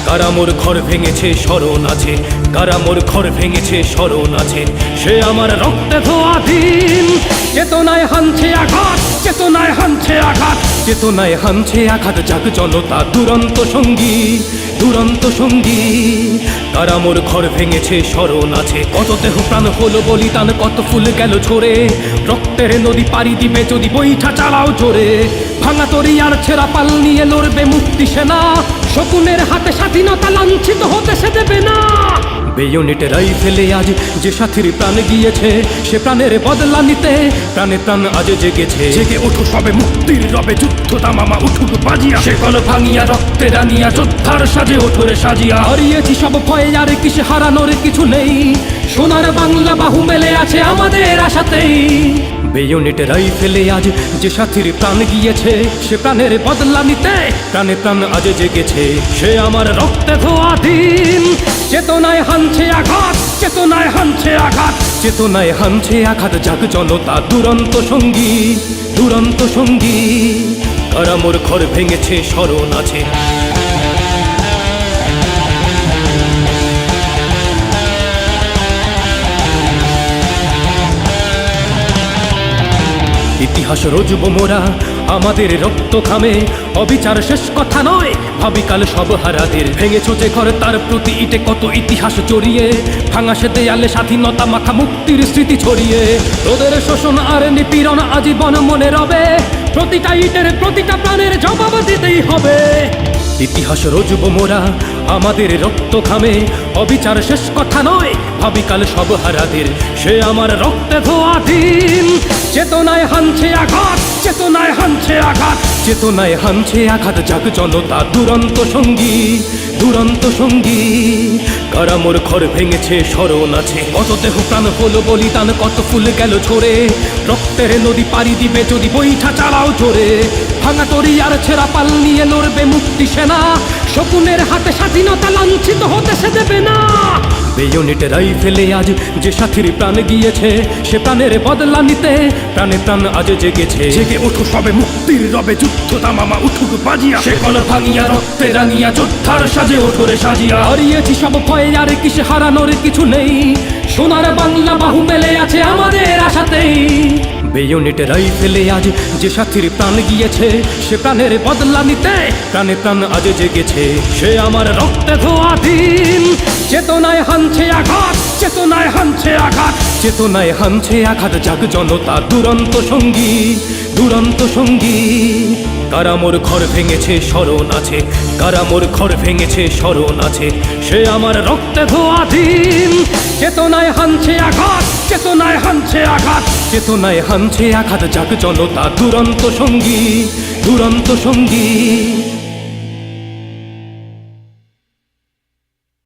কারা মোর ঘর ভেঙেছে স্মরণ আছে, কারা মোর ঘর ভেঙেছে স্মরণ আছে। সে আমার রক্তে ধোয়া দিন, চেতনায় হানছে আঘাত, চেতনায় হানছে আঘাত, চেতনায় হানছে আঘাত। জাগ জনতা দুরন্ত সঙ্গী, দুরন্ত সঙ্গী। কারা মোর ঘর ভেঙেছে স্মরণ আছে, কত দেহ প্রাণ হলো বলিদান, কত ফুল গেল ঝরে। রক্তের নদী পাড়ি দিবে যদি বৈঠা চালাও জোরে। ভাঙা তরি আর ছেঁড়া পাল নিয়ে লড়বে মুক্তি সেনা, শকুনের হাতে স্বাধীনতা লাঞ্ছিত হতে সে দেবে না। বেয়োনেটে রাইফেলে আজ যে সাথীর প্রাণ গিয়েছে, সে প্রাণের বদলা নিতে প্রাণে প্রাণ আজ জেগেছে। জেগে ওঠো সবে মুক্তির রবে, যুদ্ধ তামামা উঠুক বাজিয়া। সে কল ভাঙিয়া রক্তে রানিয়া যোদ্ধার সাজে ওঠরে সাজিয়া। হারিয়েছি সব ভয়ে আর কিসে হারানোর কিছু নেই, সোনার বাংলা বাহু মেলে আছে আমাদের আশাতেই। বেয়োনেটে রাইফেলে আজ যে সাথীর প্রাণ গিয়েছে, সে প্রাণের বদলা নিতে প্রাণে প্রাণ আজ জেগেছে। সে আমার রক্তে ধোয়া দিন, চেতনায় হানছে আঘাত, চেতনায় হানছে আঘাত, চেতনায় হানছে আঘাত। জাগ জনতা দুরন্ত সঙ্গী, দুরন্ত সঙ্গী। কারা মোর ঘর ভেঙেছে স্মরণ আছে। ইতিহাস রজব মোরা আমাদের রক্ত খামে, অবিচার শেষ কথা নয় ভাবিকাল সব হারাদের। ভেঙেছ যে ঘর তার প্রতি ইটে কত ইতিহাস জড়িয়ে, ভাঙা সে দেয়ালে স্বাধীনতা মাখা মুক্তির স্মৃতি ছড়িয়ে। তোদের শোষণ আর নিপীড়ন আজীবন মনে রবে, প্রতিটা ইটের প্রতিটা প্রাণের জবাব দিতেই হবে। ইতিহাস রজব মোরা আমাদের রক্ত খামে, অবিচার শেষ কথা নয় ভাবিকাল সব হারাদের। সে আমার রক্তে ধোয়া দিন, চেতনায় হানছে আঘাত, চেতনায় হানছে আঘাত, চেতনায় হানছে আঘাত। জাগ জনতা দুরন্ত সঙ্গী, দুরন্ত সঙ্গী। কারা মোর ঘর ভেঙেছে স্মরণ আছে, কত দেহ প্রাণ হলো বলিদান, কত ফুল গেল ঝরে। রক্তের নদী পাড়ি দিবে যদি বৈঠা চালাও জোরে। ভাঙা তরি আর ছেঁড়া পাল নিয়ে লড়বে মুক্তি সেনা, শকুনের হাতে স্বাধীনতা লাঞ্ছিত হতে সে দেবে না। বেয়োনেটে রাইফেলে আজ যে সাথীর প্রাণ গিয়েছে, সে প্রাণের বদলা নিতে প্রাণে প্রাণ আজ জেগেছে। জেগে ওঠো সবে মুক্তির রবে, যুদ্ধ তামামা উঠুক বাজিয়া। সে কল ভাঙিয়া রক্তে রানিয়া যোদ্ধার সাজে ওঠরে সাজিয়া। হারিয়েছি সব ভয়ে আর কিসে হারানোর কিছু নেই, সোনার বাংলা বাহু মেলে আছে আমাদের আশাতেই। বেয়োনেটে রাইফেলে আজ যে সাথীর প্রাণ গিয়েছে, সে প্রাণের বদলা নিতে প্রাণে প্রাণ আজ জেগেছে। সে আমার রক্তে ধোয়া দিন, চেতনায় হানছে আঘাত, চেতনায় হানছে আঘাত, চেতনায় হানছে আঘাত। জাগ জনতা দুরন্ত সঙ্গী, দুরন্ত সঙ্গী। কারা মোর ঘর ভেঙেছে স্মরণ আছে, কারা মোর ঘর ভেঙেছে স্মরণ আছে। সে আমার রক্তে ধোয়া দিন, চেতনায় হানছে আঘাত, চেতনায় হানছে আঘাত, চেতনায় হানছে আঘাত। জাগ জনতা দুরন্ত সঙ্গী, দুরন্ত সঙ্গী।